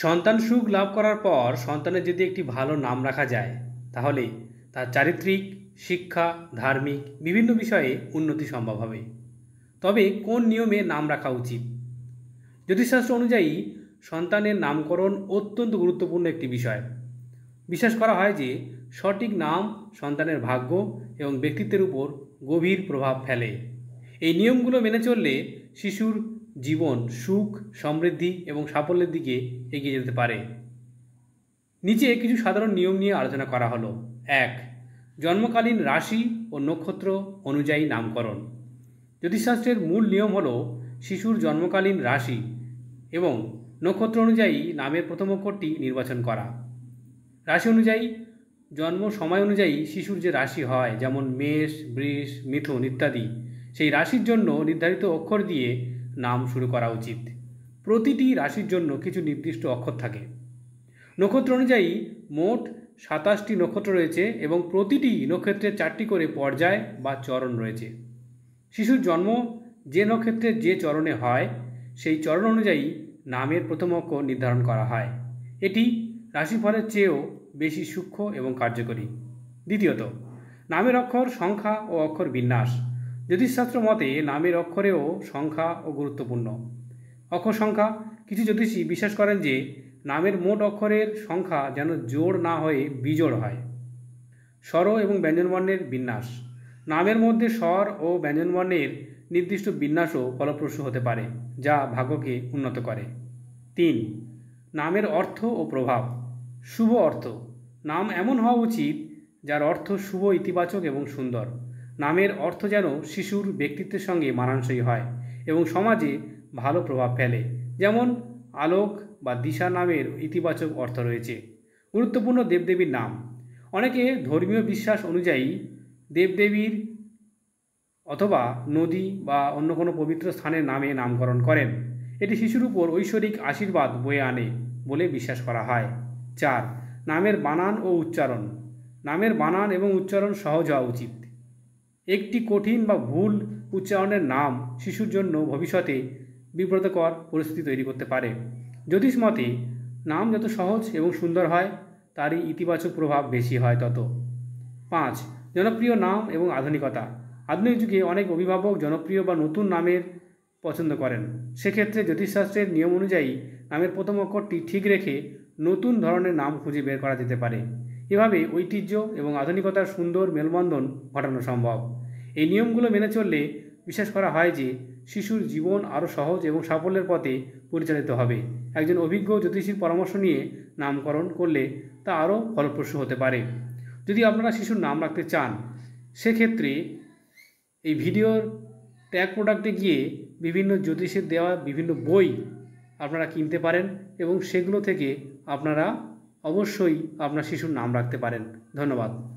সন্তান সুখ লাভ করার পর সন্তানের যদি একটি ভালো নাম রাখা যায় তাহলে তার চারিত্রিক, শিক্ষা, ধার্মিক বিভিন্ন বিষয়ে উন্নতি সম্ভব হবে। তবে কোন নিয়মে নাম রাখা উচিত? জ্যোতিষশাস্ত্র অনুযায়ী সন্তানের নামকরণ অত্যন্ত গুরুত্বপূর্ণ একটি বিষয়। বিশ্বাস করা হয় যে সঠিক নাম সন্তানের ভাগ্য এবং ব্যক্তিত্বের উপর গভীর প্রভাব ফেলে। এই নিয়মগুলো মেনে চললে শিশুর জীবন সুখ, সমৃদ্ধি এবং সাফল্যের দিকে এগিয়ে যেতে পারে। নিচে কিছু সাধারণ নিয়ম নিয়ে আলোচনা করা হলো। ১. জন্মকালীন রাশি ও নক্ষত্র অনুযায়ী নামকরণ। জ্যোতিষশাস্ত্রের মূল নিয়ম হলো শিশুর জন্মকালীন রাশি এবং নক্ষত্র অনুযায়ী নামের প্রথম অক্ষরটি নির্বাচন করা। রাশি অনুযায়ী জন্ম সময় অনুযায়ী শিশুর যে রাশি হয়, যেমন মেষ, বৃষ, মিথুন ইত্যাদি, সেই রাশির জন্য নির্ধারিত অক্ষর দিয়ে নাম শুরু করা উচিত। প্রতিটি রাশির জন্য কিছু নির্দিষ্ট অক্ষর থাকে। নক্ষত্র অনুযায়ী মোট ২৭টি নক্ষত্র রয়েছে এবং প্রতিটি নক্ষত্রের ৪টি করে পর্যায় বা চরণ রয়েছে। শিশুর জন্ম যে নক্ষত্রের যে চরণে হয় সেই চরণ অনুযায়ী নামের প্রথম অক্ষর নির্ধারণ করা হয়। এটি রাশিফলের চেয়েও বেশি সূক্ষ্ম এবং কার্যকরী। দ্বিতীয়ত, নামের অক্ষর সংখ্যা ও অক্ষর বিন্যাস। জ্যোতিষশাস্ত্র মতে নামের অক্ষরেও সংখ্যা ও গুরুত্বপূর্ণ। অক্ষর সংখ্যা, কিছু জ্যোতিষী বিশ্বাস করেন যে নামের মোট অক্ষরের সংখ্যা যেন জোড় না হয়ে বিজোড় হয়। স্বর এবং ব্যঞ্জনবর্ণের বিন্যাস। নামের মধ্যে স্বর ও ব্যঞ্জনবর্ণের নির্দিষ্ট বিন্যাসও ফলপ্রসূ হতে পারে, যা ভাগ্যকে উন্নত করে। ৩. নামের অর্থ ও প্রভাব। শুভ অর্থ। নাম এমন হওয়া উচিত যার অর্থ শুভ, ইতিবাচক এবং সুন্দর। নামের অর্থ যেন শিশুর ব্যক্তিত্বের সঙ্গে মানানসই হয় এবং সমাজে ভালো প্রভাব ফেলে, যেমন আলোক বা দিশা নামের ইতিবাচক অর্থ রয়েছে। গুরুত্বপূর্ণ দেবদেবীর নাম। অনেকে ধর্মীয় বিশ্বাস অনুযায়ী দেবদেবীর অথবা নদী বা অন্য কোনো পবিত্র স্থানের নামে নামকরণ করেন। এটি শিশুর উপর ঐশ্বরিক আশীর্বাদ বয়ে আনে বলে বিশ্বাস করা হয়। ৪. নামের বানান ও উচ্চারণ। নামের বানান এবং উচ্চারণ সহজ হওয়া উচিত। একটি কঠিন বা ভুল উচ্চারণের নাম শিশুর জন্য ভবিষ্যতে বিব্রতকর পরিস্থিতি তৈরি করতে পারে। জ্যোতিষ মতে নাম যত সহজ এবং সুন্দর হয় তারই ইতিবাচক প্রভাব বেশি হয় তত। ৫. জনপ্রিয় নাম এবং আধুনিকতা। আধুনিক যুগে অনেক অভিভাবক জনপ্রিয় বা নতুন নামের পছন্দ করেন। সেক্ষেত্রে জ্যোতিষশাস্ত্রের নিয়ম অনুযায়ী নামের প্রথম অক্ষরটি ঠিক রেখে নতুন ধরনের নাম খুঁজে বের করা যেতে পারে। এভাবে ঐতিহ্য এবং আধুনিকতার সুন্দর মেলবন্ধন ঘটানো সম্ভব। এই নিয়মগুলো মেনে চললে বিশ্বাস করা হয় যে শিশুর জীবন আরও সহজ এবং সাফল্যের পথে পরিচালিত হবে। একজন অভিজ্ঞ জ্যোতিষীর পরামর্শ নিয়ে নামকরণ করলে তা আরও ফলপ্রসূ হতে পারে। যদি আপনারা শিশুর নাম রাখতে চান, সেক্ষেত্রে এই ভিডিওর ট্যাগ প্রোডাক্টে গিয়ে বিভিন্ন জ্যোতিষের দেওয়া বিভিন্ন বই আপনারা কিনতে পারেন এবং সেগুলো থেকে আপনারা অবশ্যই আপনার শিশুর নাম রাখতে পারেন। ধন্যবাদ।